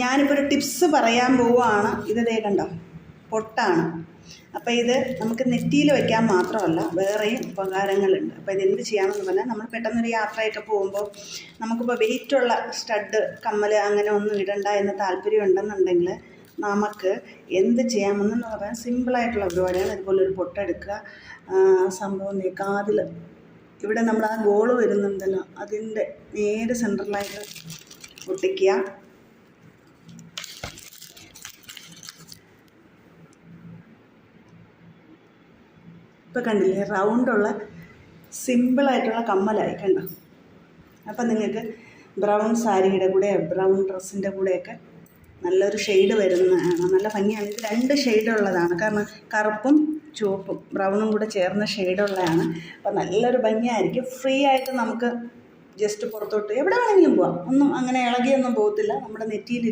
ഞാനിപ്പോൾ ഒരു ടിപ്സ് പറയാൻ പോവുകയാണ്. ഇത് ദേ കണ്ടോ, പൊട്ടാണ്. അപ്പോൾ ഇത് നമുക്ക് നെറ്റിയിൽ വയ്ക്കാൻ മാത്രമല്ല വേറെയും ഉപകാരങ്ങളുണ്ട്. അപ്പോൾ ഇതെന്ത് ചെയ്യാമെന്ന് പറഞ്ഞാൽ, നമ്മൾ പെട്ടെന്നൊരു യാത്രയൊക്കെ പോകുമ്പോൾ നമുക്കിപ്പോൾ വെയിറ്റുള്ള സ്റ്റഡ്, കമ്മൽ അങ്ങനെ ഒന്നും ഇടണ്ട എന്ന് താല്പര്യം ഉണ്ടെന്നുണ്ടെങ്കിൽ നമുക്ക് എന്ത് ചെയ്യാമെന്ന് പറയാൻ സിമ്പിളായിട്ടുള്ള പരിപാടിയാണ്. ഇതുപോലെ ഒരു പൊട്ടെടുക്കുക. സംഭവം കാതിൽ ഇവിടെ നമ്മൾ ആ ഗോള് വരുന്നുണ്ടല്ലോ, അതിൻ്റെ നേരെ സെൻട്രലായിട്ട് ഒട്ടിക്കുക. ഇപ്പോൾ കണ്ടില്ലേ, റൗണ്ടുള്ള സിമ്പിളായിട്ടുള്ള കമ്മലായി കണ്ടോ. അപ്പം നിങ്ങൾക്ക് ബ്രൗൺ സാരിയുടെ കൂടെ, ബ്രൗൺ ഡ്രസ്സിൻ്റെ കൂടെയൊക്കെ നല്ലൊരു ഷെയ്ഡ് വരുന്നതാണ്, നല്ല ഭംഗിയാണ്. ഇത് 2 ഷെയ്ഡുള്ളതാണ്, കാരണം കറുപ്പും ചുവപ്പും ബ്രൗണും കൂടെ ചേർന്ന ഷെയ്ഡുള്ളതാണ്. അപ്പോൾ നല്ലൊരു ഭംഗിയായിരിക്കും. ഫ്രീ ആയിട്ട് നമുക്ക് ജസ്റ്റ് പുറത്തോട്ട് എവിടെ വേണമെങ്കിലും പോവാം, ഒന്നും അങ്ങനെ ഇളകിയൊന്നും പോകത്തില്ല. നമ്മുടെ നെറ്റിയിൽ